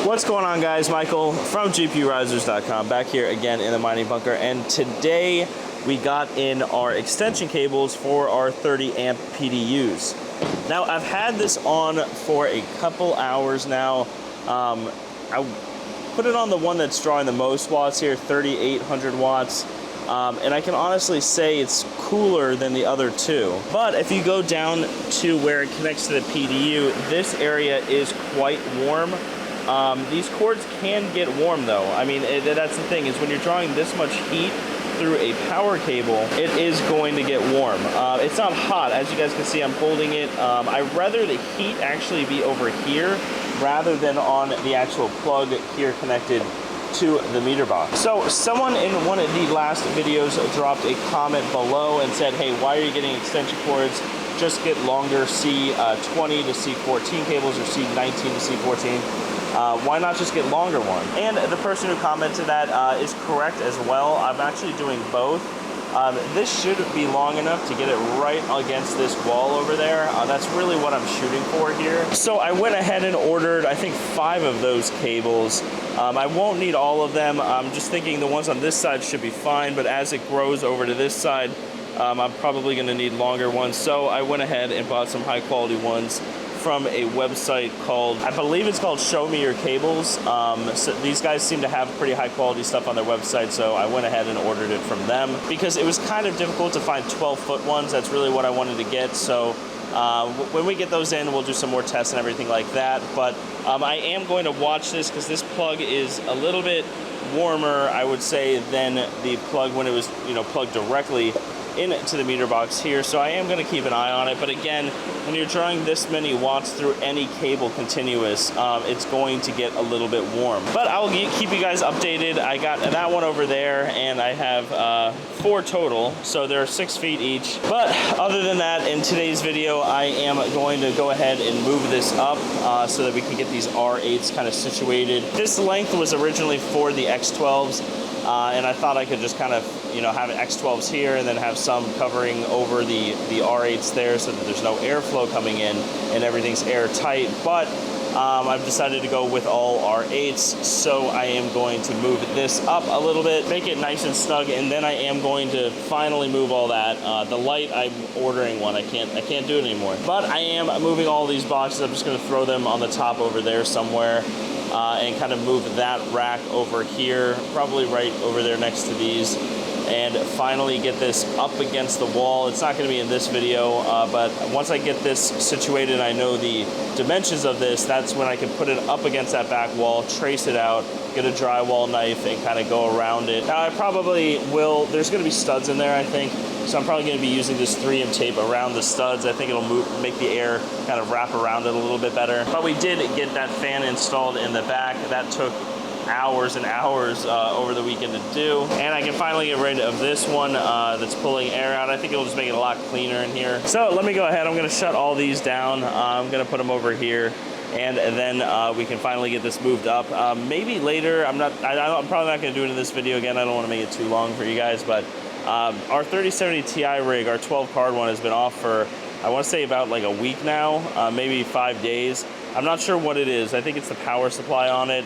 What's going on, guys? Michael from GPURisers.com back here again in the mining bunker, and today we got in our extension cables for our 30 amp PDUs. Now I've had this on for a couple hours now. I put it on the one that's drawing the most watts here, 3,800 watts. And I can honestly say it's cooler than the other two. But if you go down to where it connects to the PDU, this area is quite warm. These cords can get warm though. I mean, that's the thing, is when you're drawing this much heat through a power cable, it is going to get warm. It's not hot, as you guys can see. I'm holding it. I'd rather the heat actually be over here rather than on the actual plug here connected to the meter box. So someone in one of the last videos dropped a comment below and said, hey, why are you getting extension cords? Just get longer C20 to C14 cables or C19 to C14. Why not just get longer ones? And the person who commented that is correct as well. I'm actually doing both. This should be long enough to get it right against this wall over there. That's really what I'm shooting for here. So I went ahead and ordered, I think, 5 of those cables. I won't need all of them. I'm just thinking the ones on this side should be fine, but as it grows over to this side, I'm probably going to need longer ones. So I went ahead and bought some high quality ones from a website called, I believe it's called Show Me Your Cables. So these guys seem to have pretty high quality stuff on their website, so I went ahead and ordered it from them because it was kind of difficult to find 12-foot ones. That's really what I wanted to get. So when we get those in, we'll do some more tests and everything like that. But I am going to watch this because this plug is a little bit warmer, I would say, than the plug when it was, plugged directly into the meter box here. So I am going to keep an eye on it. But again, when you're drawing this many watts through any cable continuous, it's going to get a little bit warm. But I'll keep you guys updated. I got that one over there, and I have 4 total, so they're 6 feet each. But other than that, in today's video, I am going to go ahead and move this up so that we can get these R8s kind of situated. This length was originally for the X12s. And I thought I could just kind of, have X12s here and then have some covering over the R8s there so that there's no airflow coming in and everything's airtight. But I've decided to go with all R8s, so I am going to move this up a little bit, make it nice and snug, and then I am going to finally move all that. The light, I'm ordering one. I can't do it anymore. But I am moving all these boxes. I'm just going to throw them on the top over there somewhere. And kind of move that rack over here, probably right over there next to these, and finally get this up against the wall. It's not going to be in this video, but once I get this situated, I know the dimensions of this, that's when I can put it up against that back wall, trace it out, get a drywall knife, and kind of go around it. Now I probably will, there's going to be studs in there, I think, so I'm probably going to be using this 3M tape around the studs. I think it'll make the air kind of wrap around it a little bit better. But we did get that fan installed in the back. That took hours and hours over the weekend to do. And I can finally get rid of this one that's pulling air out. I think it'll just make it a lot cleaner in here. So let me go ahead. I'm going to shut all these down. I'm going to put them over here. And then we can finally get this moved up. Maybe later. I'm probably not going to do it in this video again. I don't want to make it too long for you guys. But our 3070 Ti rig, our 12 card one, has been off for, I want to say, about like a week now, maybe 5 days. I'm not sure what it is. I think it's the power supply on it.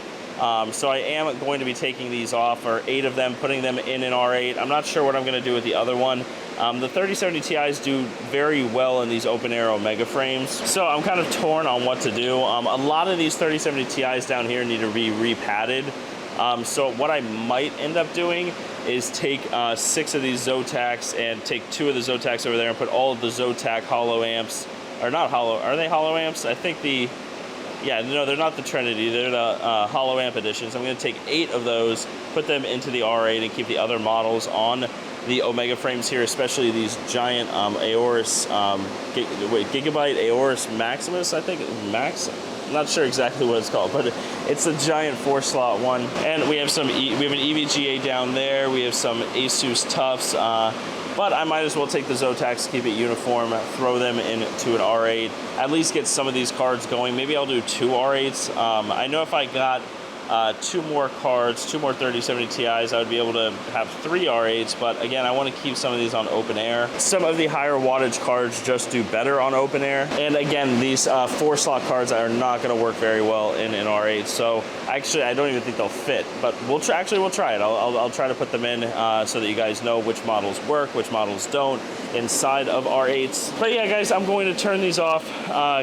So I am going to be taking these off, or 8 of them, putting them in an R8. I'm not sure what I'm going to do with the other one. The 3070 Ti's do very well in these open air Omega frames, so I'm kind of torn on what to do. A lot of these 3070 Ti's down here need to be repadded. So what I might end up doing is take 6 of these Zotacs and take 2 of the Zotacs over there and put all of the Zotac hollow amps, or not hollow, are they hollow amps? I think yeah, no, they're not the Trinity, they're the hollow amp editions. I'm going to take 8 of those, put them into the R8, and keep the other models on the Omega frames here, especially these giant Aorus, Gigabyte Aorus Maximus, I think, I'm not sure exactly what it's called, but it's a giant 4-slot one. And we have we have an EVGA down there, we have some Asus Tufts, but I might as well take the Zotacs, keep it uniform, throw them into an R8, at least get some of these cards going. Maybe I'll do 2 R8s. I know if I got 2 more cards, 2 more 3070 Ti's, I would be able to have 3 R8s, but again, I want to keep some of these on open air. Some of the higher wattage cards just do better on open air. And again, these 4-slot cards are not going to work very well in an R8, so actually, I don't even think they'll fit, but we'll try it. I'll try to put them in so that you guys know which models work, which models don't inside of R8s. But yeah, guys, I'm going to turn these off,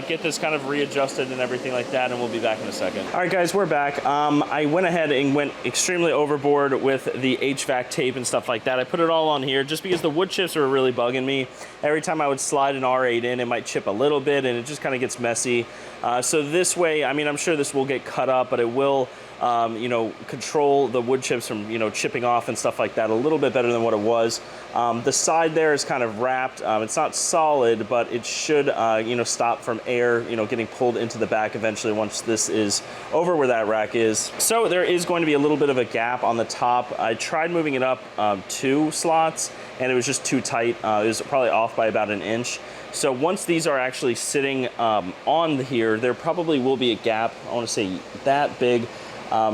get this kind of readjusted and everything like that, and we'll be back in a second. All right, guys, we're back. I went ahead and went extremely overboard with the HVAC tape and stuff like that. I put it all on here just because the wood chips were really bugging me. Every time I would slide an R8 in, it might chip a little bit, and it just kind of gets messy. So this way, I mean, I'm sure this will get cut up, but it will you know, control the wood chips from, you know, chipping off and stuff like that a little bit better than what it was. The side there is kind of wrapped. It's not solid, but it should, you know, stop from air, you know, getting pulled into the back eventually once this is over where that rack is. So there is going to be a little bit of a gap on the top. I tried moving it up 2 slots, and it was just too tight. It was probably off by about 1 inch. So once these are actually sitting on here, there probably will be a gap, I want to say that big.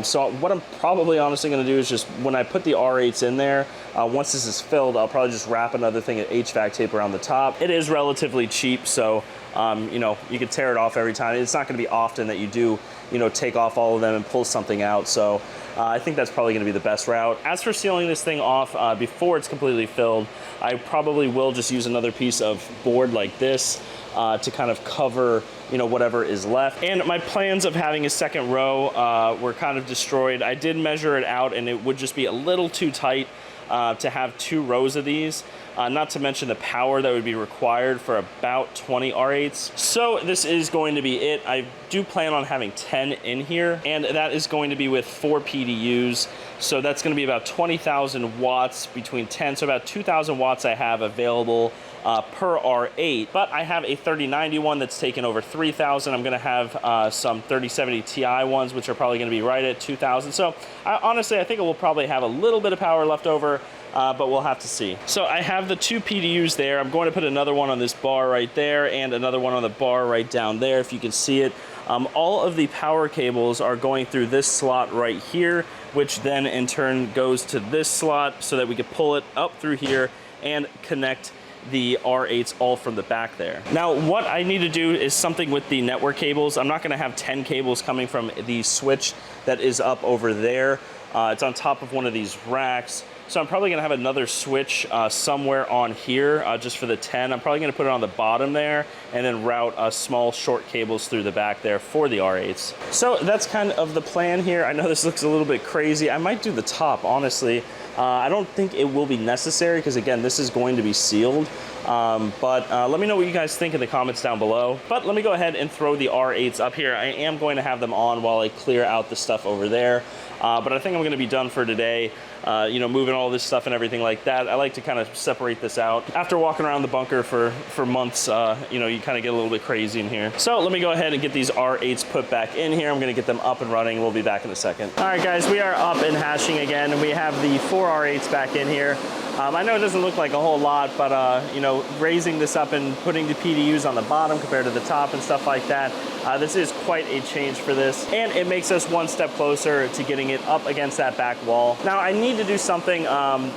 So what I'm probably honestly going to do is just when I put the R8s in there, once this is filled, I'll probably just wrap another thing of HVAC tape around the top. It is relatively cheap, so you know, you can tear it off every time. It's not going to be often that you do, you know, take off all of them and pull something out. So I think that's probably going to be the best route. As for sealing this thing off before it's completely filled, I probably will just use another piece of board like this to kind of cover, you know, whatever is left. And my plans of having a second row were kind of destroyed. I did measure it out, and it would just be a little too tight to have 2 rows of these. Not to mention the power that would be required for about 20 R8s. So this is going to be it. I do plan on having 10 in here, and that is going to be with 4 PDUs. So that's going to be about 20,000 watts between 10, so about 2,000 watts I have available per R8. But I have a 3090 one that's taken over 3,000. I'm going to have some 3070 Ti ones, which are probably going to be right at 2,000. So honestly, I think it will probably have a little bit of power left over, but we'll have to see. So I have the 2 PDUs there. I'm going to put another one on this bar right there and another one on the bar right down there, if you can see it. All of the power cables are going through this slot right here, which then in turn goes to this slot so that we can pull it up through here and connect the R8s all from the back there. Now, what I need to do is something with the network cables. I'm not gonna have 10 cables coming from the switch that is up over there. It's on top of one of these racks. So I'm probably gonna have another switch somewhere on here just for the 10. I'm probably gonna put it on the bottom there and then route small short cables through the back there for the R8s. So that's kind of the plan here. I know this looks a little bit crazy. I might do the top, honestly. I don't think it will be necessary because, again, this is going to be sealed. But let me know what you guys think in the comments down below. But let me go ahead and throw the R8s up here. I am going to have them on while I clear out the stuff over there. But I think I'm going to be done for today. You know, moving all this stuff and everything like that. I like to kind of separate this out. After walking around the bunker for months, you know, you kind of get a little bit crazy in here. So let me go ahead and get these R8s put back in here. I'm going to get them up and running. We'll be back in a second. All right, guys, we are up and hashing again. And we have the 4 R8s back in here. I know it doesn't look like a whole lot, but you know, raising this up and putting the PDUs on the bottom compared to the top and stuff like that, this is quite a change for this, and it makes us one step closer to getting it up against that back wall. Now, I need to do something.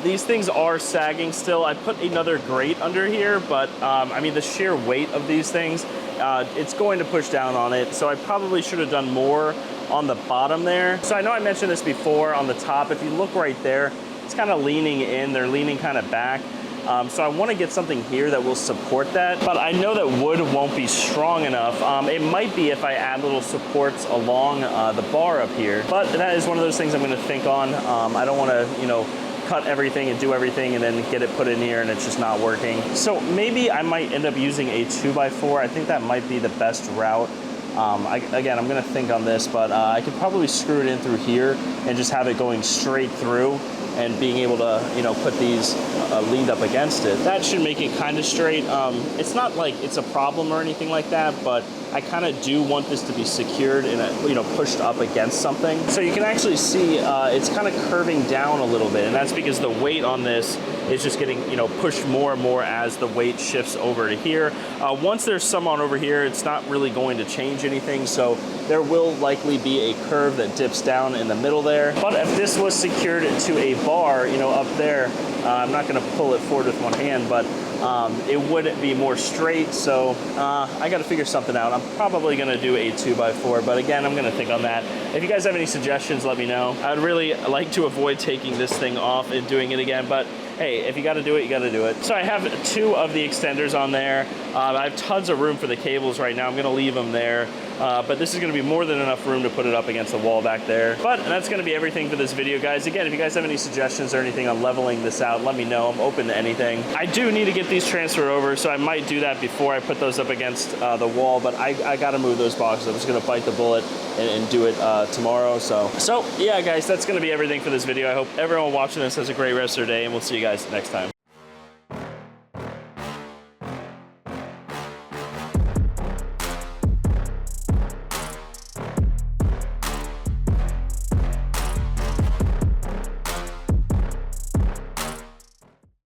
These things are sagging still. I put another grate under here, but I mean, the sheer weight of these things, it's going to push down on it, so I probably should have done more on the bottom there. So I know I mentioned this before on the top. If you look right there, it's kind of leaning in, they're leaning kind of back. So I want to get something here that will support that, but I know that wood won't be strong enough. It might be if I add little supports along the bar up here, but that is one of those things I'm going to think on. I don't want to, you know, cut everything and do everything and then get it put in here and it's just not working. So maybe I might end up using a 2x4. I think that might be the best route. Again, I'm going to think on this, but I could probably screw it in through here and just have it going straight through. and being able to, you know, put these leaned up against it. That should make it kind of straight. It's not like it's a problem or anything like that, but I kind of do want this to be secured and, you know, pushed up against something. So you can actually see it's kind of curving down a little bit, and that's because the weight on this is just getting, you know, pushed more and more as the weight shifts over to here. Once there's some on over here, it's not really going to change anything, so there will likely be a curve that dips down in the middle there. But if this was secured to a bar, you know, up there, I'm not going to pull it forward with one hand, but it would be more straight, so I got to figure something out. I'm probably going to do a 2x4, but again, I'm going to think on that. If you guys have any suggestions, let me know. I'd really like to avoid taking this thing off and doing it again, but hey, if you got to do it, you got to do it. So I have 2 of the extenders on there. I have tons of room for the cables right now. I'm going to leave them there. But this is going to be more than enough room to put it up against the wall back there. But that's going to be everything for this video, guys. Again, if you guys have any suggestions or anything on leveling this out, let me know. I'm open to anything. I do need to get these transferred over, so I might do that before I put those up against the wall, but I got to move those boxes. I'm just going to bite the bullet and do it tomorrow. So yeah, guys, that's going to be everything for this video. I hope everyone watching this has a great rest of their day, and we'll see you guys next time.